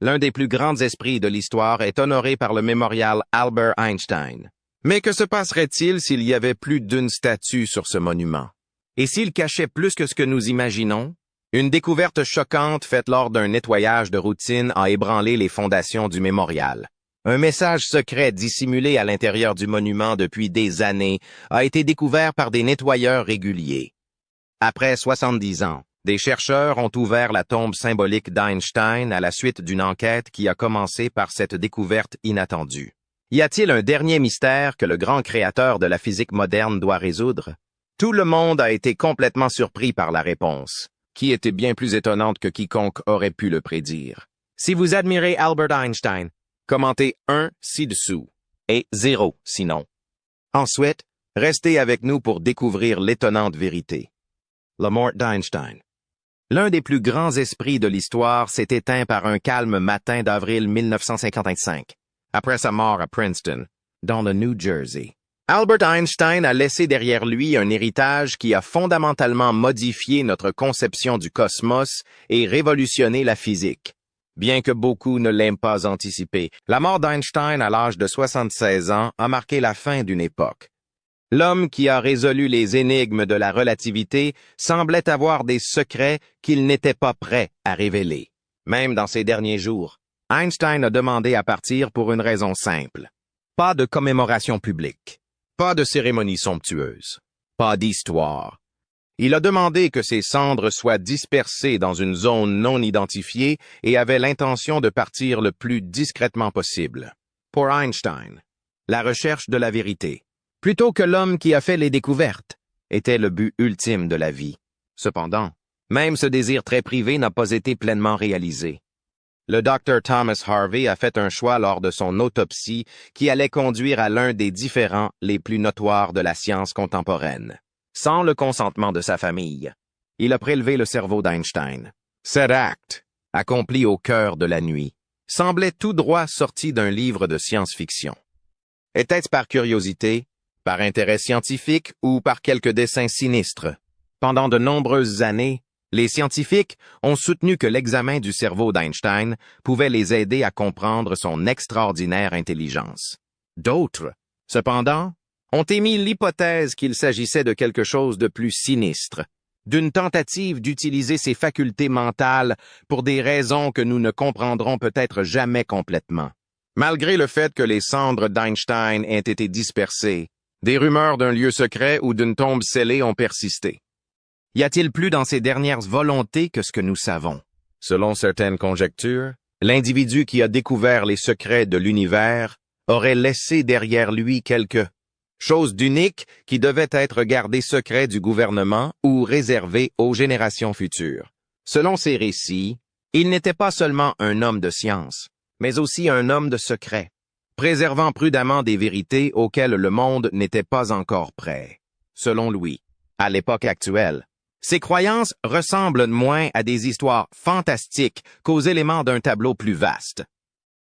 l'un des plus grands esprits de l'histoire, est honoré par le mémorial Albert Einstein. Mais que se passerait-il s'il y avait plus d'une statue sur ce monument? Et s'il cachait plus que ce que nous imaginons? Une découverte choquante faite lors d'un nettoyage de routine a ébranlé les fondations du mémorial. Un message secret dissimulé à l'intérieur du monument depuis des années a été découvert par des nettoyeurs réguliers. Après 70 ans, des chercheurs ont ouvert la tombe symbolique d'Einstein à la suite d'une enquête qui a commencé par cette découverte inattendue. Y a-t-il un dernier mystère que le grand créateur de la physique moderne doit résoudre? Tout le monde a été complètement surpris par la réponse, qui était bien plus étonnante que quiconque aurait pu le prédire. Si vous admirez Albert Einstein, commentez 1 ci-dessous et 0 sinon. Ensuite, restez avec nous pour découvrir l'étonnante vérité. La mort d'Einstein. L'un des plus grands esprits de l'histoire s'est éteint par un calme matin d'avril 1955, après sa mort à Princeton, dans le New Jersey. Albert Einstein a laissé derrière lui un héritage qui a fondamentalement modifié notre conception du cosmos et révolutionné la physique. Bien que beaucoup ne l'aiment pas anticipé, la mort d'Einstein à l'âge de 76 ans a marqué la fin d'une époque. L'homme qui a résolu les énigmes de la relativité semblait avoir des secrets qu'il n'était pas prêt à révéler. Même dans ses derniers jours, Einstein a demandé à partir pour une raison simple. Pas de commémoration publique, pas de cérémonie somptueuse, pas d'histoire. Il a demandé que ses cendres soient dispersées dans une zone non identifiée et avait l'intention de partir le plus discrètement possible. Pour Einstein, la recherche de la vérité, plutôt que l'homme qui a fait les découvertes, était le but ultime de la vie. Cependant, même ce désir très privé n'a pas été pleinement réalisé. Le Dr Thomas Harvey a fait un choix lors de son autopsie qui allait conduire à l'un des différends les plus notoires de la science contemporaine. Sans le consentement de sa famille, il a prélevé le cerveau d'Einstein. Cet acte, accompli au cœur de la nuit, semblait tout droit sorti d'un livre de science-fiction. Était-ce par curiosité, par intérêt scientifique ou par quelques dessins sinistres? Pendant de nombreuses années, les scientifiques ont soutenu que l'examen du cerveau d'Einstein pouvait les aider à comprendre son extraordinaire intelligence. D'autres, cependant, ont émis l'hypothèse qu'il s'agissait de quelque chose de plus sinistre, d'une tentative d'utiliser ses facultés mentales pour des raisons que nous ne comprendrons peut-être jamais complètement. Malgré le fait que les cendres d'Einstein aient été dispersées, des rumeurs d'un lieu secret ou d'une tombe scellée ont persisté. Y a-t-il plus dans ses dernières volontés que ce que nous savons? Selon certaines conjectures, l'individu qui a découvert les secrets de l'univers aurait laissé derrière lui quelque chose d'unique qui devait être gardé secret du gouvernement ou réservé aux générations futures. Selon ces récits, il n'était pas seulement un homme de science, mais aussi un homme de secret, préservant prudemment des vérités auxquelles le monde n'était pas encore prêt. Selon lui, à l'époque actuelle, ces croyances ressemblent moins à des histoires fantastiques qu'aux éléments d'un tableau plus vaste.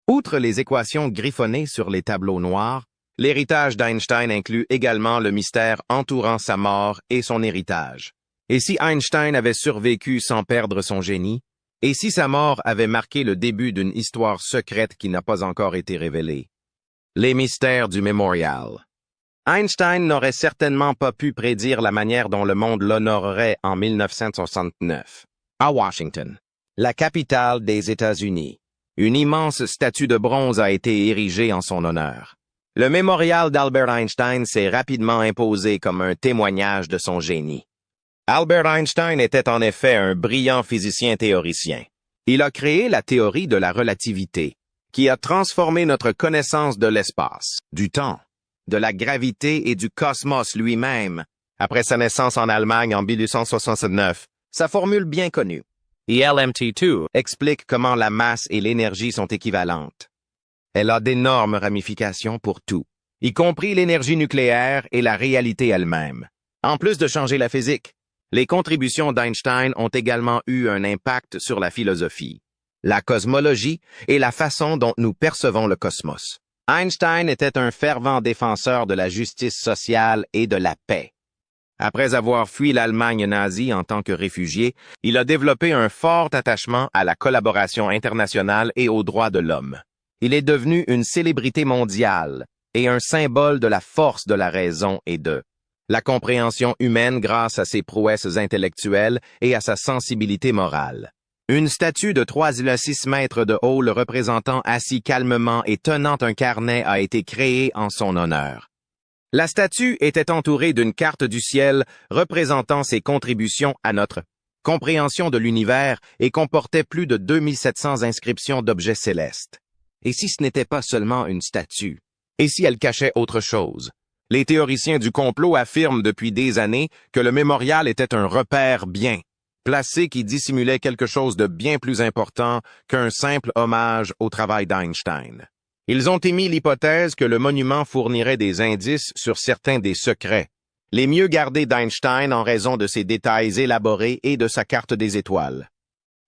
Outre les équations griffonnées sur les tableaux noirs, l'héritage d'Einstein inclut également le mystère entourant sa mort et son héritage. Et si Einstein avait survécu sans perdre son génie? Et si sa mort avait marqué le début d'une histoire secrète qui n'a pas encore été révélée? Les mystères du mémorial. Einstein n'aurait certainement pas pu prédire la manière dont le monde l'honorerait en 1969. À Washington, la capitale des États-Unis, une immense statue de bronze a été érigée en son honneur. Le mémorial d'Albert Einstein s'est rapidement imposé comme un témoignage de son génie. Albert Einstein était en effet un brillant physicien théoricien. Il a créé la théorie de la relativité, qui a transformé notre connaissance de l'espace, du temps, de la gravité et du cosmos lui-même. Après sa naissance en Allemagne en 1869, sa formule bien connue, ELMT2, explique comment la masse et l'énergie sont équivalentes. Elle a d'énormes ramifications pour tout, y compris l'énergie nucléaire et la réalité elle-même. En plus de changer la physique, les contributions d'Einstein ont également eu un impact sur la philosophie, la cosmologie et la façon dont nous percevons le cosmos. Einstein était un fervent défenseur de la justice sociale et de la paix. Après avoir fui l'Allemagne nazie en tant que réfugié, il a développé un fort attachement à la collaboration internationale et aux droits de l'homme. Il est devenu une célébrité mondiale et un symbole de la force de la raison et de la compréhension humaine grâce à ses prouesses intellectuelles et à sa sensibilité morale. Une statue de 3,6 mètres de haut le représentant assis calmement et tenant un carnet a été créée en son honneur. La statue était entourée d'une carte du ciel représentant ses contributions à notre compréhension de l'univers et comportait plus de 2700 inscriptions d'objets célestes. Et si ce n'était pas seulement une statue? Et si elle cachait autre chose? Les théoriciens du complot affirment depuis des années que le mémorial était un repère bien placé qui dissimulait quelque chose de bien plus important qu'un simple hommage au travail d'Einstein. Ils ont émis l'hypothèse que le monument fournirait des indices sur certains des secrets, les mieux gardés d'Einstein en raison de ses détails élaborés et de sa carte des étoiles.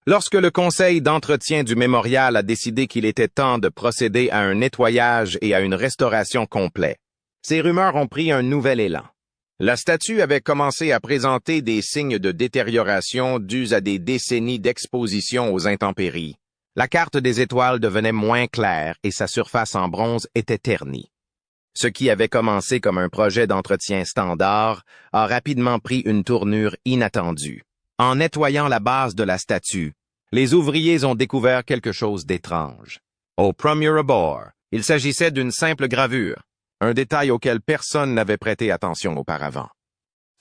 Lorsque le conseil d'entretien du mémorial a décidé qu'il était temps de procéder à un nettoyage et à une restauration complets, ces rumeurs ont pris un nouvel élan. La statue avait commencé à présenter des signes de détérioration dus à des décennies d'exposition aux intempéries. La carte des étoiles devenait moins claire et sa surface en bronze était ternie. Ce qui avait commencé comme un projet d'entretien standard a rapidement pris une tournure inattendue. En nettoyant la base de la statue, les ouvriers ont découvert quelque chose d'étrange. Au premier abord, il s'agissait d'une simple gravure, un détail auquel personne n'avait prêté attention auparavant.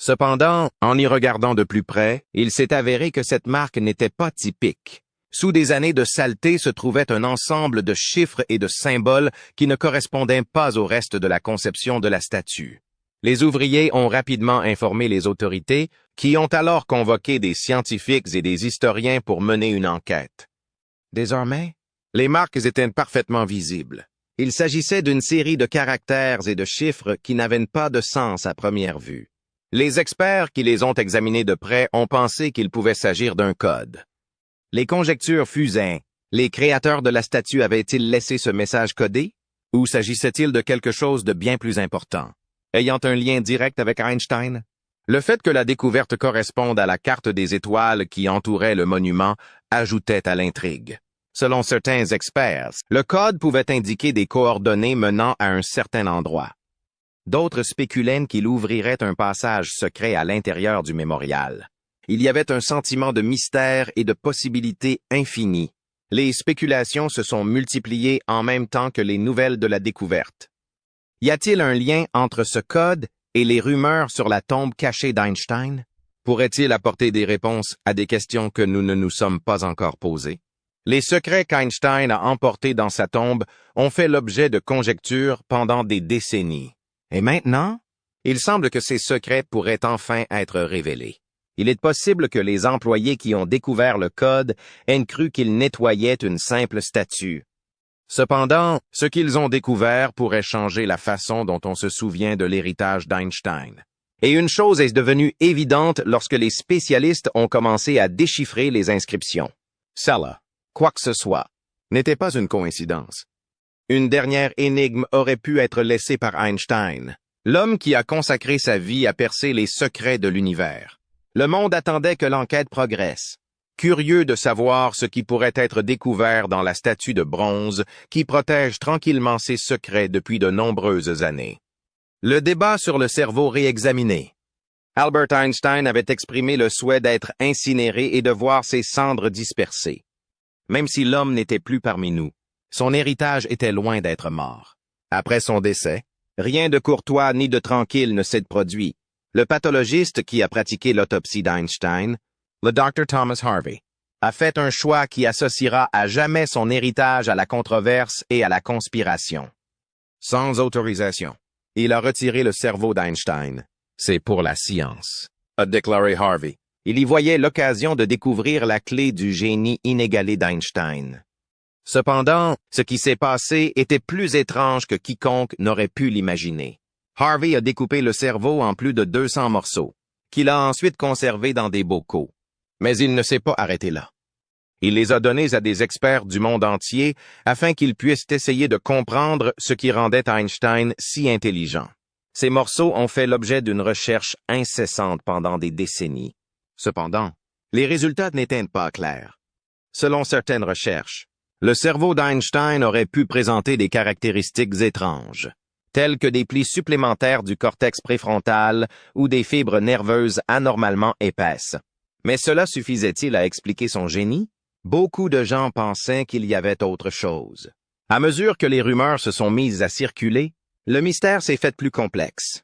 Cependant, en y regardant de plus près, il s'est avéré que cette marque n'était pas typique. Sous des années de saleté se trouvait un ensemble de chiffres et de symboles qui ne correspondaient pas au reste de la conception de la statue. Les ouvriers ont rapidement informé les autorités, qui ont alors convoqué des scientifiques et des historiens pour mener une enquête. Désormais, les marques étaient parfaitement visibles. Il s'agissait d'une série de caractères et de chiffres qui n'avaient pas de sens à première vue. Les experts qui les ont examinés de près ont pensé qu'il pouvait s'agir d'un code. Les conjectures fusaient. Les créateurs de la statue avaient-ils laissé ce message codé? Ou s'agissait-il de quelque chose de bien plus important, ayant un lien direct avec Einstein? Le fait que la découverte corresponde à la carte des étoiles qui entourait le monument ajoutait à l'intrigue. Selon certains experts, le code pouvait indiquer des coordonnées menant à un certain endroit. D'autres spéculaient qu'il ouvrirait un passage secret à l'intérieur du mémorial. Il y avait un sentiment de mystère et de possibilités infinies. Les spéculations se sont multipliées en même temps que les nouvelles de la découverte. Y a-t-il un lien entre ce code et les rumeurs sur la tombe cachée d'Einstein? Pourrait-il apporter des réponses à des questions que nous ne nous sommes pas encore posées? Les secrets qu'Einstein a emportés dans sa tombe ont fait l'objet de conjectures pendant des décennies. Et maintenant, il semble que ces secrets pourraient enfin être révélés. Il est possible que les employés qui ont découvert le code aient cru qu'ils nettoyaient une simple statue. Cependant, ce qu'ils ont découvert pourrait changer la façon dont on se souvient de l'héritage d'Einstein. Et une chose est devenue évidente lorsque les spécialistes ont commencé à déchiffrer les inscriptions. Cela, quoi que ce soit, n'était pas une coïncidence. Une dernière énigme aurait pu être laissée par Einstein, l'homme qui a consacré sa vie à percer les secrets de l'univers. Le monde attendait que l'enquête progresse, curieux de savoir ce qui pourrait être découvert dans la statue de bronze qui protège tranquillement ses secrets depuis de nombreuses années. Le débat sur le cerveau réexaminé. Albert Einstein avait exprimé le souhait d'être incinéré et de voir ses cendres dispersées. Même si l'homme n'était plus parmi nous, son héritage était loin d'être mort. Après son décès, rien de courtois ni de tranquille ne s'est produit. Le pathologiste qui a pratiqué l'autopsie d'Einstein, le Dr. Thomas Harvey, a fait un choix qui associera à jamais son héritage à la controverse et à la conspiration. Sans autorisation, il a retiré le cerveau d'Einstein. C'est pour la science, a déclaré Harvey. Il y voyait l'occasion de découvrir la clé du génie inégalé d'Einstein. Cependant, ce qui s'est passé était plus étrange que quiconque n'aurait pu l'imaginer. Harvey a découpé le cerveau en plus de 200 morceaux, qu'il a ensuite conservés dans des bocaux. Mais il ne s'est pas arrêté là. Il les a donnés à des experts du monde entier afin qu'ils puissent essayer de comprendre ce qui rendait Einstein si intelligent. Ces morceaux ont fait l'objet d'une recherche incessante pendant des décennies. Cependant, les résultats n'étaient pas clairs. Selon certaines recherches, le cerveau d'Einstein aurait pu présenter des caractéristiques étranges, telles que des plis supplémentaires du cortex préfrontal ou des fibres nerveuses anormalement épaisses. Mais cela suffisait-il à expliquer son génie? Beaucoup de gens pensaient qu'il y avait autre chose. À mesure que les rumeurs se sont mises à circuler, le mystère s'est fait plus complexe.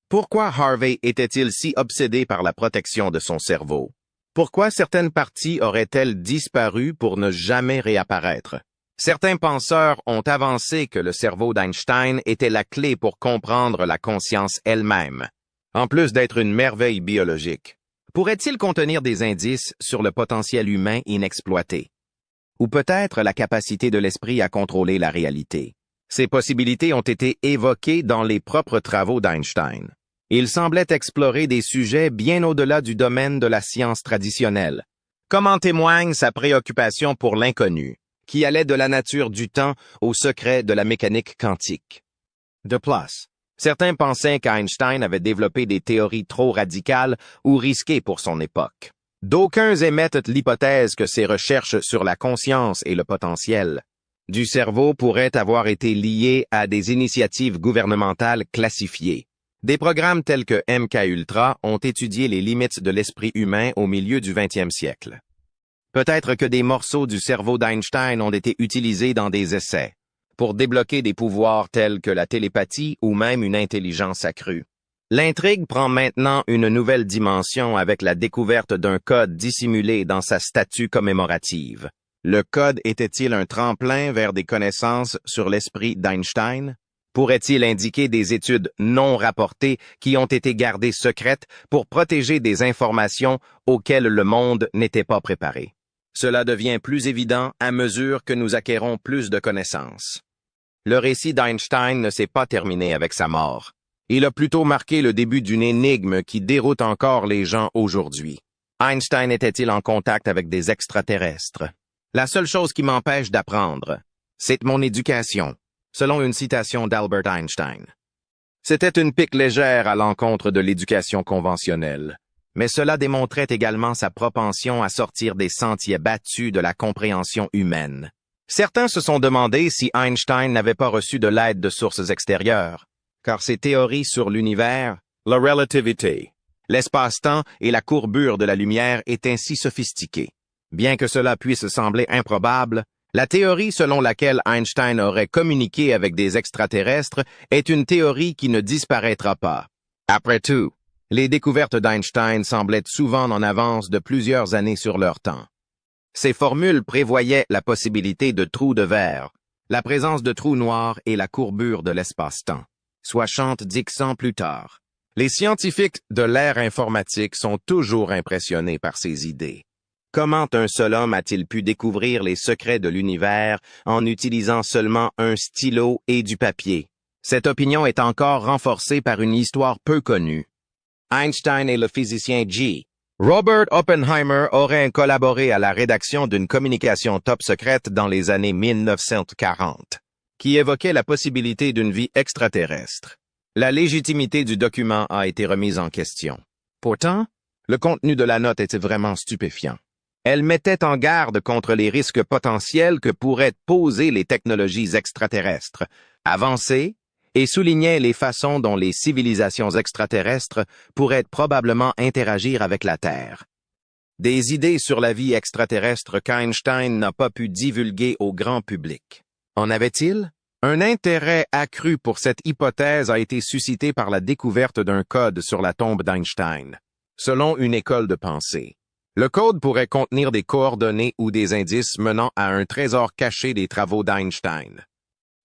Pourquoi Harvey était-il si obsédé par la protection de son cerveau? Pourquoi certaines parties auraient-elles disparu pour ne jamais réapparaître? Certains penseurs ont avancé que le cerveau d'Einstein était la clé pour comprendre la conscience elle-même, en plus d'être une merveille biologique. Pourrait-il contenir des indices sur le potentiel humain inexploité? Ou peut-être la capacité de l'esprit à contrôler la réalité? Ces possibilités ont été évoquées dans les propres travaux d'Einstein. Il semblait explorer des sujets bien au-delà du domaine de la science traditionnelle, comme en témoigne sa préoccupation pour l'inconnu, qui allait de la nature du temps au secret de la mécanique quantique. De plus, certains pensaient qu'Einstein avait développé des théories trop radicales ou risquées pour son époque. D'aucuns émettent l'hypothèse que ses recherches sur la conscience et le potentiel du cerveau pourraient avoir été liées à des initiatives gouvernementales classifiées. Des programmes tels que MKUltra ont étudié les limites de l'esprit humain au milieu du 20e siècle. Peut-être que des morceaux du cerveau d'Einstein ont été utilisés dans des essais pour débloquer des pouvoirs tels que la télépathie ou même une intelligence accrue. L'intrigue prend maintenant une nouvelle dimension avec la découverte d'un code dissimulé dans sa statue commémorative. Le code était-il un tremplin vers des connaissances sur l'esprit d'Einstein? Pourrait-il indiquer des études non rapportées qui ont été gardées secrètes pour protéger des informations auxquelles le monde n'était pas préparé? Cela devient plus évident à mesure que nous acquérons plus de connaissances. Le récit d'Einstein ne s'est pas terminé avec sa mort. Il a plutôt marqué le début d'une énigme qui déroute encore les gens aujourd'hui. Einstein était-il en contact avec des extraterrestres? La seule chose qui m'empêche d'apprendre, c'est mon éducation, selon une citation d'Albert Einstein. C'était une pique légère à l'encontre de l'éducation conventionnelle, mais cela démontrait également sa propension à sortir des sentiers battus de la compréhension humaine. Certains se sont demandé si Einstein n'avait pas reçu de l'aide de sources extérieures, car ses théories sur l'univers, la relativité, l'espace-temps et la courbure de la lumière étaient ainsi sophistiquées. Bien que cela puisse sembler improbable, la théorie selon laquelle Einstein aurait communiqué avec des extraterrestres est une théorie qui ne disparaîtra pas. Après tout, les découvertes d'Einstein semblaient souvent en avance de plusieurs années sur leur temps. Ces formules prévoyaient la possibilité de trous de verre, la présence de trous noirs et la courbure de l'espace-temps, soit dix ans plus tard. Les scientifiques de l'ère informatique sont toujours impressionnés par ces idées. Comment un seul homme a-t-il pu découvrir les secrets de l'univers en utilisant seulement un stylo et du papier? Cette opinion est encore renforcée par une histoire peu connue. Einstein et le physicien G. Robert Oppenheimer auraient collaboré à la rédaction d'une communication top secrète dans les années 1940, qui évoquait la possibilité d'une vie extraterrestre. La légitimité du document a été remise en question. Pourtant, le contenu de la note était vraiment stupéfiant. Elle mettait en garde contre les risques potentiels que pourraient poser les technologies extraterrestres avancées et soulignait les façons dont les civilisations extraterrestres pourraient probablement interagir avec la Terre. Des idées sur la vie extraterrestre qu'Einstein n'a pas pu divulguer au grand public. En avait-il? Un intérêt accru pour cette hypothèse a été suscité par la découverte d'un code sur la tombe d'Einstein. Selon une école de pensée, le code pourrait contenir des coordonnées ou des indices menant à un trésor caché des travaux d'Einstein.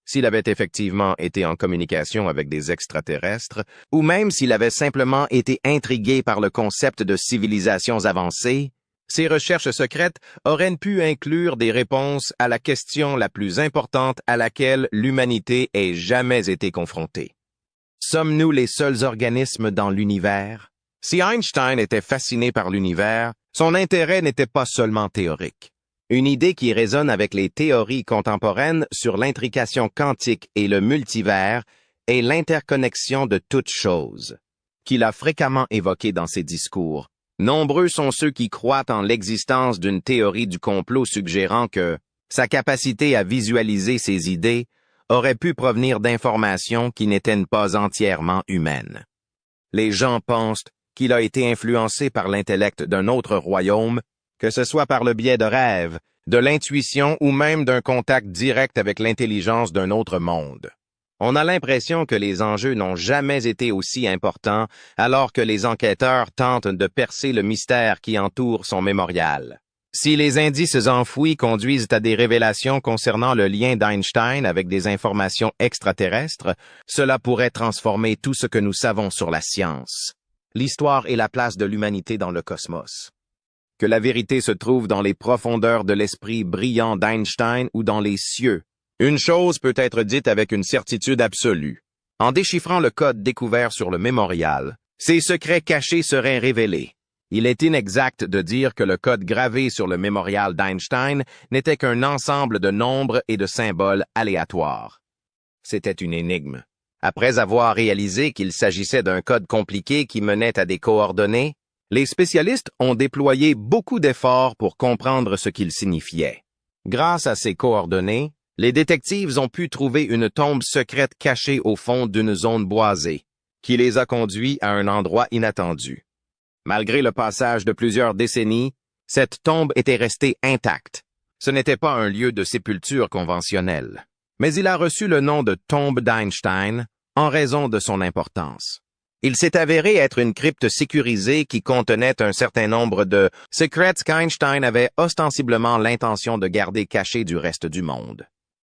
S'il avait effectivement été en communication avec des extraterrestres, ou même s'il avait simplement été intrigué par le concept de civilisations avancées, ces recherches secrètes auraient pu inclure des réponses à la question la plus importante à laquelle l'humanité ait jamais été confrontée. Sommes-nous les seuls organismes dans l'univers? Si Einstein était fasciné par l'univers, son intérêt n'était pas seulement théorique. Une idée qui résonne avec les théories contemporaines sur l'intrication quantique et le multivers est l'interconnexion de toutes choses, qu'il a fréquemment évoqué dans ses discours. Nombreux sont ceux qui croient en l'existence d'une théorie du complot suggérant que sa capacité à visualiser ses idées aurait pu provenir d'informations qui n'étaient pas entièrement humaines. Les gens pensent qu'il a été influencé par l'intellect d'un autre royaume, que ce soit par le biais de rêves, de l'intuition ou même d'un contact direct avec l'intelligence d'un autre monde. On a l'impression que les enjeux n'ont jamais été aussi importants alors que les enquêteurs tentent de percer le mystère qui entoure son mémorial. Si les indices enfouis conduisent à des révélations concernant le lien d'Einstein avec des informations extraterrestres, cela pourrait transformer tout ce que nous savons sur la science, l'histoire et la place de l'humanité dans le cosmos. Que la vérité se trouve dans les profondeurs de l'esprit brillant d'Einstein ou dans les cieux, une chose peut être dite avec une certitude absolue. En déchiffrant le code découvert sur le mémorial, ses secrets cachés seraient révélés. Il est inexact de dire que le code gravé sur le mémorial d'Einstein n'était qu'un ensemble de nombres et de symboles aléatoires. C'était une énigme. Après avoir réalisé qu'il s'agissait d'un code compliqué qui menait à des coordonnées, les spécialistes ont déployé beaucoup d'efforts pour comprendre ce qu'il signifiait. Grâce à ces coordonnées, les détectives ont pu trouver une tombe secrète cachée au fond d'une zone boisée, qui les a conduits à un endroit inattendu. Malgré le passage de plusieurs décennies, cette tombe était restée intacte. Ce n'était pas un lieu de sépulture conventionnel, mais il a reçu le nom de tombe d'Einstein en raison de son importance. Il s'est avéré être une crypte sécurisée qui contenait un certain nombre de secrets qu'Einstein avait ostensiblement l'intention de garder cachés du reste du monde.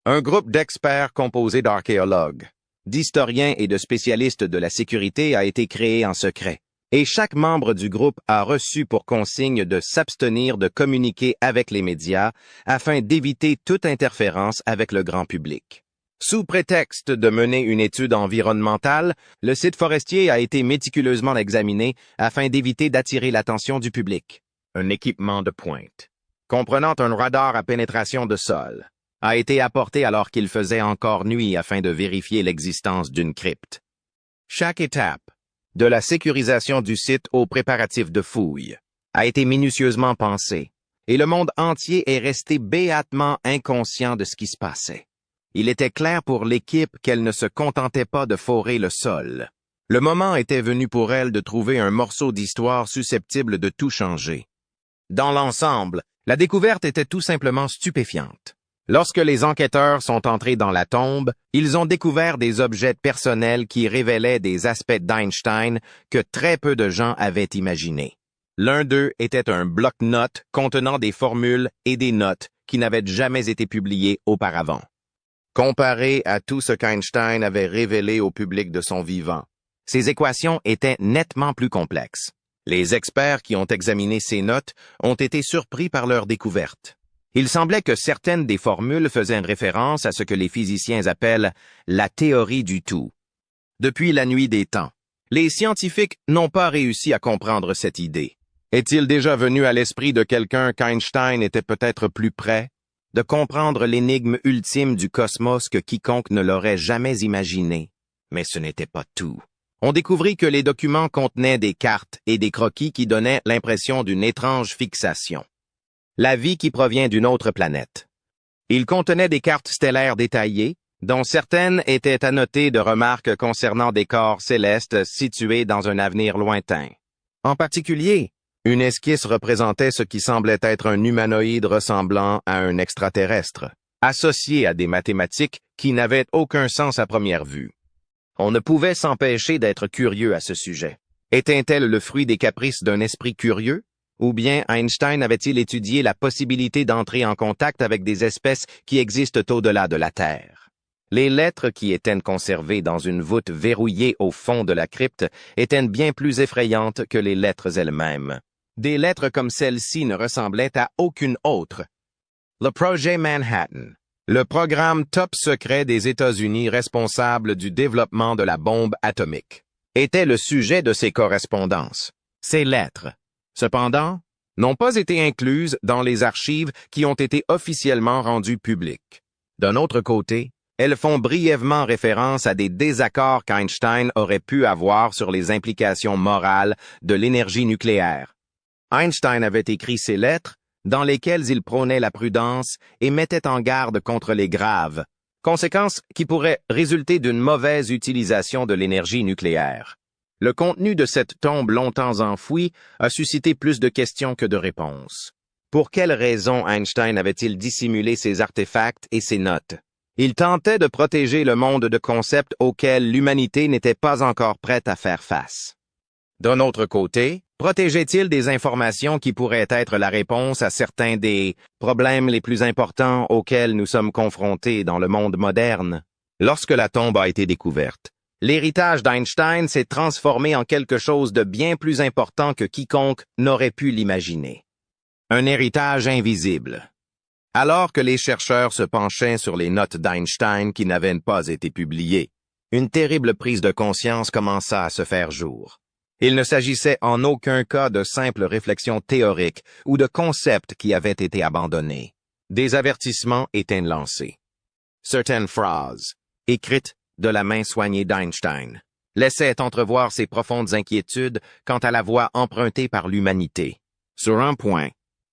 Un groupe d'experts composé d'archéologues, d'historiens et de spécialistes de la sécurité a été créé en secret, et chaque membre du groupe a reçu pour consigne de s'abstenir de communiquer avec les médias afin d'éviter toute interférence avec le grand public. Sous prétexte de mener une étude environnementale, le site forestier a été méticuleusement examiné afin d'éviter d'attirer l'attention du public. Un équipement de pointe, comprenant un radar à pénétration de sol, a été apporté alors qu'il faisait encore nuit afin de vérifier l'existence d'une crypte. Chaque étape, de la sécurisation du site aux préparatifs de fouilles, a été minutieusement pensée, et le monde entier est resté béatement inconscient de ce qui se passait. Il était clair pour l'équipe qu'elle ne se contentait pas de forer le sol. Le moment était venu pour elle de trouver un morceau d'histoire susceptible de tout changer. Dans l'ensemble, la découverte était tout simplement stupéfiante. Lorsque les enquêteurs sont entrés dans la tombe, ils ont découvert des objets personnels qui révélaient des aspects d'Einstein que très peu de gens avaient imaginés. L'un d'eux était un bloc-notes contenant des formules et des notes qui n'avaient jamais été publiées auparavant. Comparé à tout ce qu'Einstein avait révélé au public de son vivant, ces équations étaient nettement plus complexes. Les experts qui ont examiné ces notes ont été surpris par leur découverte. Il semblait que certaines des formules faisaient référence à ce que les physiciens appellent la théorie du tout. Depuis la nuit des temps, les scientifiques n'ont pas réussi à comprendre cette idée. Est-il déjà venu à l'esprit de quelqu'un qu'Einstein était peut-être plus près de comprendre l'énigme ultime du cosmos que quiconque ne l'aurait jamais imaginé? Mais ce n'était pas tout. On découvrit que les documents contenaient des cartes et des croquis qui donnaient l'impression d'une étrange fixation. La vie qui provient d'une autre planète. Ils contenaient des cartes stellaires détaillées, dont certaines étaient annotées de remarques concernant des corps célestes situés dans un avenir lointain. En particulier, une esquisse représentait ce qui semblait être un humanoïde ressemblant à un extraterrestre, associé à des mathématiques qui n'avaient aucun sens à première vue. On ne pouvait s'empêcher d'être curieux à ce sujet. Était-elle le fruit des caprices d'un esprit curieux? Ou bien Einstein avait-il étudié la possibilité d'entrer en contact avec des espèces qui existent au-delà de la Terre? Les lettres qui étaient conservées dans une voûte verrouillée au fond de la crypte étaient bien plus effrayantes que les lettres elles-mêmes. Des lettres comme celle-ci ne ressemblaient à aucune autre. Le projet Manhattan, le programme top secret des États-Unis responsable du développement de la bombe atomique, était le sujet de ces correspondances. Ces lettres, cependant, n'ont pas été incluses dans les archives qui ont été officiellement rendues publiques. D'un autre côté, Elles font brièvement référence à des désaccords qu'Einstein aurait pu avoir sur les implications morales de l'énergie nucléaire. Einstein avait écrit ces lettres dans lesquelles il prônait la prudence et mettait en garde contre les graves conséquences qui pourraient résulter d'une mauvaise utilisation de l'énergie nucléaire. Le contenu de cette tombe longtemps enfouie a suscité plus de questions que de réponses. Pour quelles raisons Einstein avait-il dissimulé ses artefacts et ses notes? Il tentait de protéger le monde de concepts auxquels l'humanité n'était pas encore prête à faire face. D'un autre côté, protégeait-il des informations qui pourraient être la réponse à certains des problèmes les plus importants auxquels nous sommes confrontés dans le monde moderne? Lorsque la tombe a été découverte, l'héritage d'Einstein s'est transformé en quelque chose de bien plus important que quiconque n'aurait pu l'imaginer. Un héritage invisible. Alors que les chercheurs se penchaient sur les notes d'Einstein qui n'avaient pas été publiées, une terrible prise de conscience commença à se faire jour. Il ne s'agissait en aucun cas de simples réflexions théoriques ou de concepts qui avaient été abandonnés. Des avertissements étaient lancés. Certaines phrases, écrites de la main soignée d'Einstein, laissaient entrevoir ses profondes inquiétudes quant à la voie empruntée par l'humanité. Sur un point,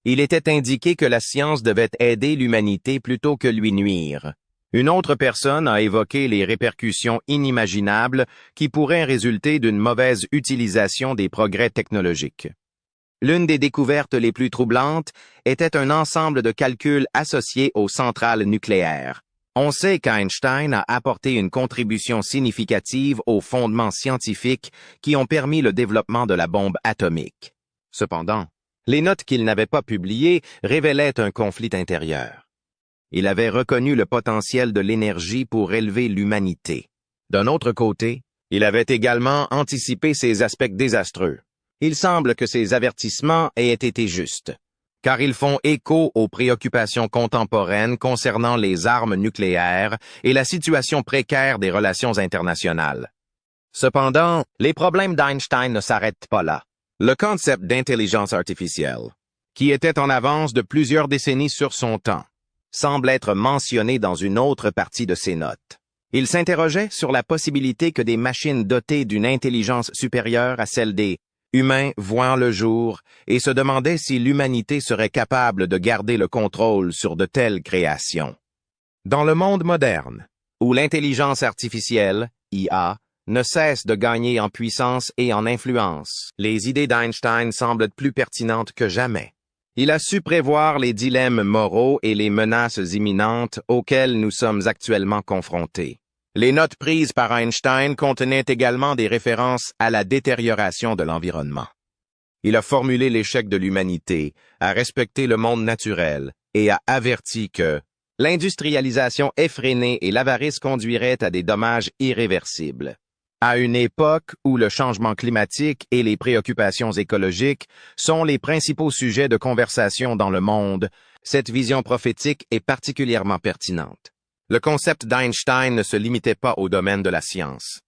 il était indiqué que la science devait aider l'humanité plutôt que lui nuire. Une autre personne a évoqué les répercussions inimaginables qui pourraient résulter d'une mauvaise utilisation des progrès technologiques. L'une des découvertes les plus troublantes était un ensemble de calculs associés aux centrales nucléaires. On sait qu'Einstein a apporté une contribution significative aux fondements scientifiques qui ont permis le développement de la bombe atomique. Cependant, les notes qu'il n'avait pas publiées révélaient un conflit intérieur. Il avait reconnu le potentiel de l'énergie pour élever l'humanité. D'un autre côté, il avait également anticipé ces aspects désastreux. Il semble que ces avertissements aient été justes, car ils font écho aux préoccupations contemporaines concernant les armes nucléaires et la situation précaire des relations internationales. Cependant, les problèmes d'Einstein ne s'arrêtent pas là. Le concept d'intelligence artificielle, qui était en avance de plusieurs décennies sur son temps, semble être mentionné dans une autre partie de ses notes. Il s'interrogeait sur la possibilité que des machines dotées d'une intelligence supérieure à celle des humains voient le jour et se demandait si l'humanité serait capable de garder le contrôle sur de telles créations. Dans le monde moderne, où l'intelligence artificielle, IA, ne cesse de gagner en puissance et en influence, les idées d'Einstein semblent plus pertinentes que jamais. Il a su prévoir les dilemmes moraux et les menaces imminentes auxquelles nous sommes actuellement confrontés. Les notes prises par Einstein contenaient également des références à la détérioration de l'environnement. Il a formulé l'échec de l'humanité à respecter le monde naturel et a averti que l'industrialisation effrénée et l'avarice conduiraient à des dommages irréversibles. À une époque où le changement climatique et les préoccupations écologiques sont les principaux sujets de conversation dans le monde, cette vision prophétique est particulièrement pertinente. Le concept d'Einstein ne se limitait pas au domaine de la science.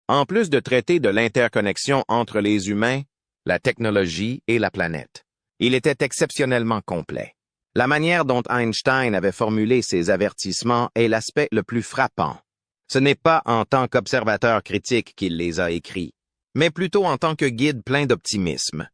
En plus de traiter de l'interconnexion entre les humains, la technologie et la planète, il était exceptionnellement complet. La manière dont Einstein avait formulé ses avertissements est l'aspect le plus frappant. Ce n'est pas en tant qu'observateur critique qu'il les a écrits, mais plutôt en tant que guide plein d'optimisme.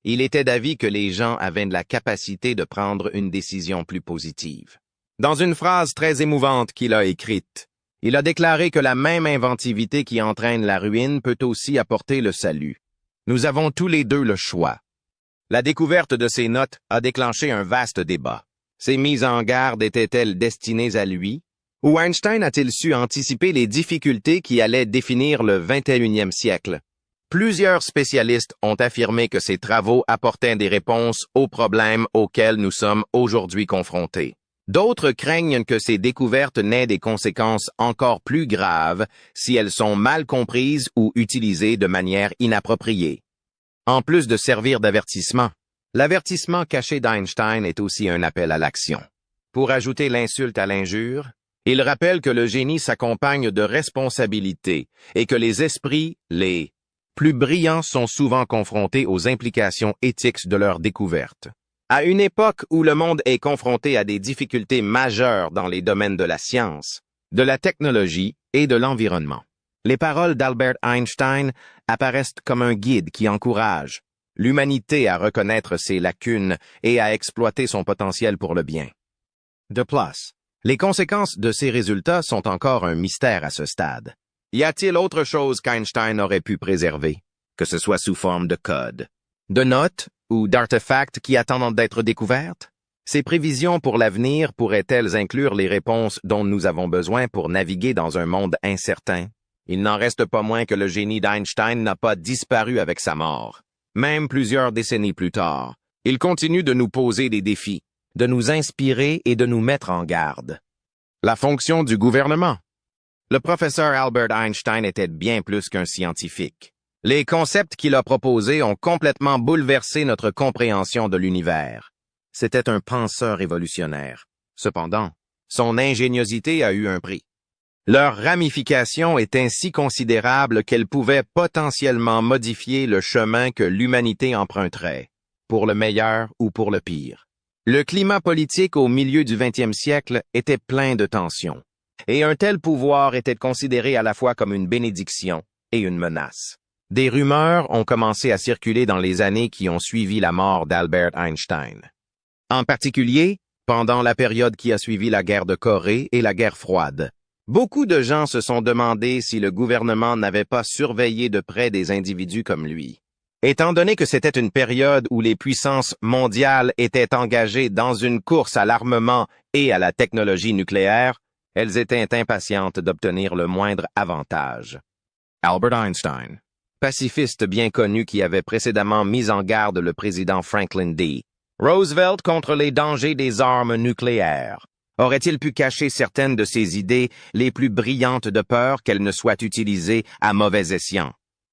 Il était d'avis que les gens avaient la capacité de prendre une décision plus positive. Dans une phrase très émouvante qu'il a écrite, il a déclaré que la même inventivité qui entraîne la ruine peut aussi apporter le salut. Nous avons tous les deux le choix. La découverte de ces notes a déclenché un vaste débat. Ces mises en garde étaient-elles destinées à lui? Ou Einstein a-t-il su anticiper les difficultés qui allaient définir le 21e siècle? Plusieurs spécialistes ont affirmé que ces travaux apportaient des réponses aux problèmes auxquels nous sommes aujourd'hui confrontés. D'autres craignent que ces découvertes n'aient des conséquences encore plus graves si elles sont mal comprises ou utilisées de manière inappropriée. En plus de servir d'avertissement, l'avertissement caché d'Einstein est aussi un appel à l'action. Pour ajouter l'insulte à l'injure, il rappelle que le génie s'accompagne de responsabilités et que les esprits, les plus brillants, sont souvent confrontés aux implications éthiques de leurs découvertes. À une époque où le monde est confronté à des difficultés majeures dans les domaines de la science, de la technologie et de l'environnement. Les paroles d'Albert Einstein apparaissent comme un guide qui encourage l'humanité à reconnaître ses lacunes et à exploiter son potentiel pour le bien. De plus, les conséquences de ces résultats sont encore un mystère à ce stade. Y a-t-il autre chose qu'Einstein aurait pu préserver, que ce soit sous forme de code, de notes ou d'artefacts qui attendent d'être découvertes? Ces prévisions pour l'avenir pourraient-elles inclure les réponses dont nous avons besoin pour naviguer dans un monde incertain? Il n'en reste pas moins que le génie d'Einstein n'a pas disparu avec sa mort. Même plusieurs décennies plus tard, il continue de nous poser des défis, de nous inspirer et de nous mettre en garde. La fonction du gouvernement. Le professeur Albert Einstein était bien plus qu'un scientifique. Les concepts qu'il a proposés ont complètement bouleversé notre compréhension de l'univers. C'était un penseur révolutionnaire. Cependant, son ingéniosité a eu un prix. Leur ramification est ainsi considérable qu'elle pouvait potentiellement modifier le chemin que l'humanité emprunterait, pour le meilleur ou pour le pire. Le climat politique au milieu du 20e siècle était plein de tensions, et un tel pouvoir était considéré à la fois comme une bénédiction et une menace. Des rumeurs ont commencé à circuler dans les années qui ont suivi la mort d'Albert Einstein. En particulier, pendant la période qui a suivi la guerre de Corée et la guerre froide, beaucoup de gens se sont demandé si le gouvernement n'avait pas surveillé de près des individus comme lui. Étant donné que c'était une période où les puissances mondiales étaient engagées dans une course à l'armement et à la technologie nucléaire, elles étaient impatientes d'obtenir le moindre avantage. Albert Einstein, pacifiste bien connu qui avait précédemment mis en garde le président Franklin D. Roosevelt contre les dangers des armes nucléaires. Aurait-il pu cacher certaines de ses idées les plus brillantes de peur qu'elles ne soient utilisées à mauvais escient?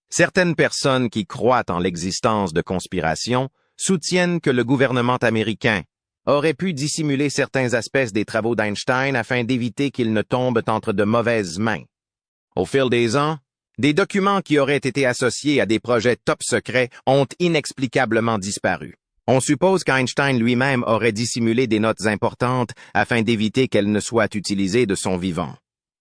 Certaines personnes qui croient en l'existence de conspirations soutiennent que le gouvernement américain aurait pu dissimuler certains aspects des travaux d'Einstein afin d'éviter qu'ils ne tombent entre de mauvaises mains. Au fil des ans, des documents qui auraient été associés à des projets top secrets ont inexplicablement disparu. On suppose qu'Einstein lui-même aurait dissimulé des notes importantes afin d'éviter qu'elles ne soient utilisées de son vivant.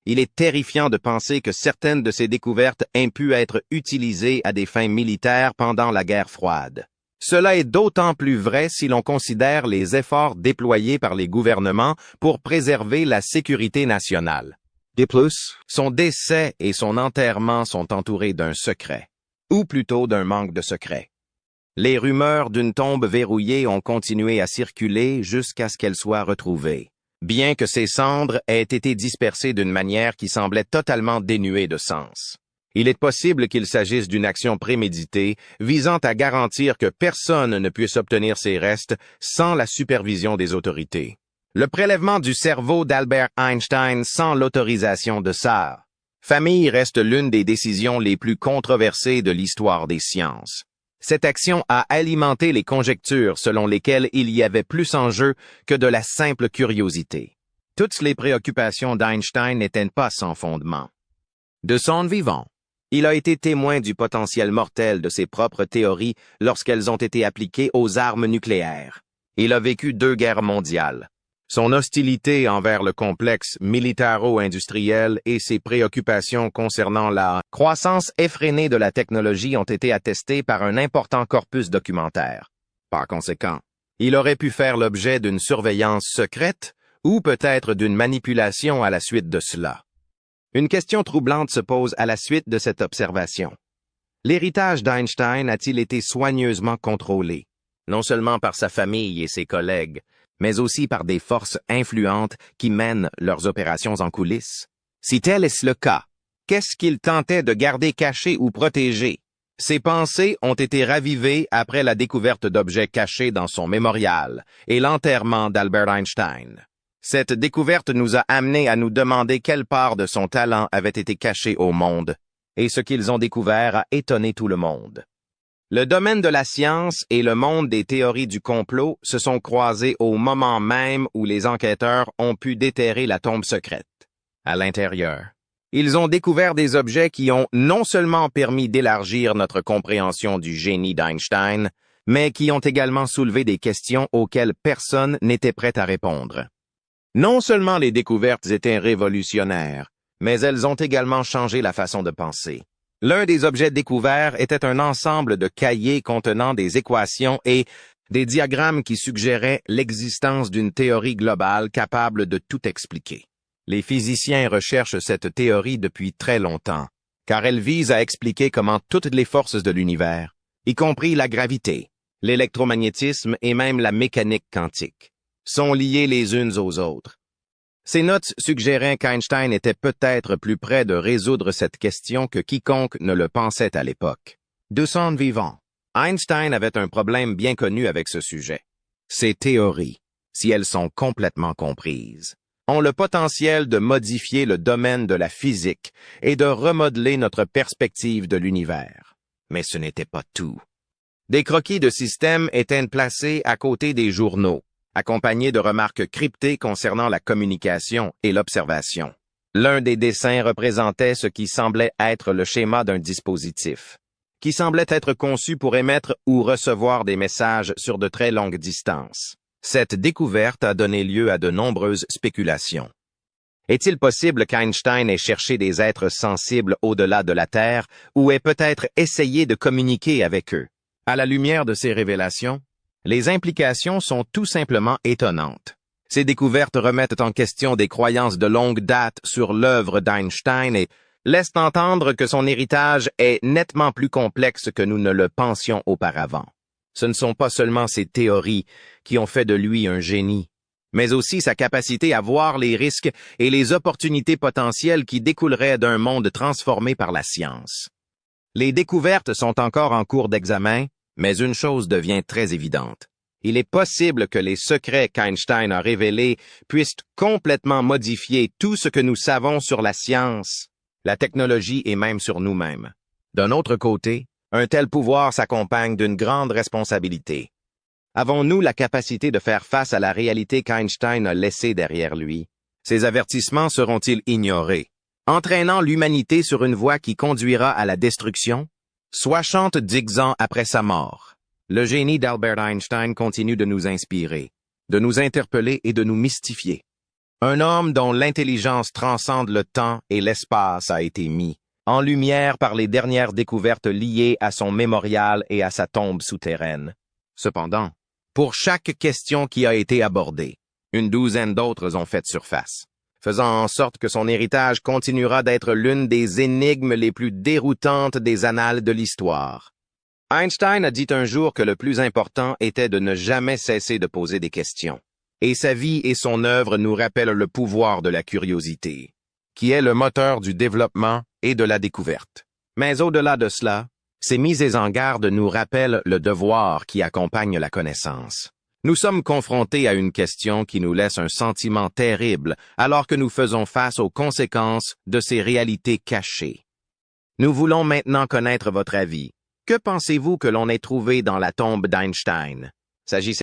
Il est terrifiant de penser que certaines de ces découvertes aient pu être utilisées à des fins militaires pendant la guerre froide. Cela est d'autant plus vrai si l'on considère les efforts déployés par les gouvernements pour préserver la sécurité nationale. De plus, son décès et son enterrement sont entourés d'un secret, ou plutôt d'un manque de secret. Les rumeurs d'une tombe verrouillée ont continué à circuler jusqu'à ce qu'elle soit retrouvée, bien que ses cendres aient été dispersées d'une manière qui semblait totalement dénuée de sens. Il est possible qu'il s'agisse d'une action préméditée visant à garantir que personne ne puisse obtenir ses restes sans la supervision des autorités. Le prélèvement du cerveau d'Albert Einstein sans l'autorisation de sa famille reste l'une des décisions les plus controversées de l'histoire des sciences. Cette action a alimenté les conjectures selon lesquelles il y avait plus en jeu que de la simple curiosité. Toutes les préoccupations d'Einstein n'étaient pas sans fondement. De son vivant, il a été témoin du potentiel mortel de ses propres théories lorsqu'elles ont été appliquées aux armes nucléaires. Il a vécu 2 guerres mondiales. Son hostilité envers le complexe militaro-industriel et ses préoccupations concernant la croissance effrénée de la technologie ont été attestées par un important corpus documentaire. Par conséquent, il aurait pu faire l'objet d'une surveillance secrète ou peut-être d'une manipulation à la suite de cela. Une question troublante se pose à la suite de cette observation. L'héritage d'Einstein a-t-il été soigneusement contrôlé, non seulement par sa famille et ses collègues, mais aussi par des forces influentes qui mènent leurs opérations en coulisses? Si tel est le cas, qu'est-ce qu'il tentait de garder caché ou protégé? Ses pensées ont été ravivées après la découverte d'objets cachés dans son mémorial et l'enterrement d'Albert Einstein. Cette découverte nous a amenés à nous demander quelle part de son talent avait été cachée au monde, et ce qu'ils ont découvert a étonné tout le monde. Le domaine de la science et le monde des théories du complot se sont croisés au moment même où les enquêteurs ont pu déterrer la tombe secrète. À l'intérieur, ils ont découvert des objets qui ont non seulement permis d'élargir notre compréhension du génie d'Einstein, mais qui ont également soulevé des questions auxquelles personne n'était prêt à répondre. Non seulement les découvertes étaient révolutionnaires, mais elles ont également changé la façon de penser. L'un des objets découverts était un ensemble de cahiers contenant des équations et des diagrammes qui suggéraient l'existence d'une théorie globale capable de tout expliquer. Les physiciens recherchent cette théorie depuis très longtemps, car elle vise à expliquer comment toutes les forces de l'univers, y compris la gravité, l'électromagnétisme et même la mécanique quantique, sont liées les unes aux autres. Ces notes suggéraient qu'Einstein était peut-être plus près de résoudre cette question que quiconque ne le pensait à l'époque. De son vivant, Einstein avait un problème bien connu avec ce sujet. Ces théories, si elles sont complètement comprises, ont le potentiel de modifier le domaine de la physique et de remodeler notre perspective de l'univers. Mais ce n'était pas tout. Des croquis de système étaient placés à côté des journaux, accompagnés de remarques cryptées concernant la communication et l'observation. L'un des dessins représentait ce qui semblait être le schéma d'un dispositif, qui semblait être conçu pour émettre ou recevoir des messages sur de très longues distances. Cette découverte a donné lieu à de nombreuses spéculations. Est-il possible qu'Einstein ait cherché des êtres sensibles au-delà de la Terre ou ait peut-être essayé de communiquer avec eux? À la lumière de ces révélations, les implications sont tout simplement étonnantes. Ces découvertes remettent en question des croyances de longue date sur l'œuvre d'Einstein et laissent entendre que son héritage est nettement plus complexe que nous ne le pensions auparavant. Ce ne sont pas seulement ses théories qui ont fait de lui un génie, mais aussi sa capacité à voir les risques et les opportunités potentielles qui découleraient d'un monde transformé par la science. Les découvertes sont encore en cours d'examen, mais une chose devient très évidente. Il est possible que les secrets qu'Einstein a révélés puissent complètement modifier tout ce que nous savons sur la science, la technologie et même sur nous-mêmes. D'un autre côté, un tel pouvoir s'accompagne d'une grande responsabilité. Avons-nous la capacité de faire face à la réalité qu'Einstein a laissée derrière lui? Ces avertissements seront-ils ignorés, entraînant l'humanité sur une voie qui conduira à la destruction? 70 ans après sa mort, le génie d'Albert Einstein continue de nous inspirer, de nous interpeller et de nous mystifier. Un homme dont l'intelligence transcende le temps et l'espace a été mis en lumière par les dernières découvertes liées à son mémorial et à sa tombe souterraine. Cependant, pour chaque question qui a été abordée, une douzaine d'autres ont fait surface, faisant en sorte que son héritage continuera d'être l'une des énigmes les plus déroutantes des annales de l'histoire. Einstein a dit un jour que le plus important était de ne jamais cesser de poser des questions. Et sa vie et son œuvre nous rappellent le pouvoir de la curiosité, qui est le moteur du développement et de la découverte. Mais au-delà de cela, ces mises en garde nous rappellent le devoir qui accompagne la connaissance. Nous sommes confrontés à une question qui nous laisse un sentiment terrible alors que nous faisons face aux conséquences de ces réalités cachées. Nous voulons maintenant connaître votre avis. Que pensez-vous que l'on ait trouvé dans la tombe d'Einstein? S'agissait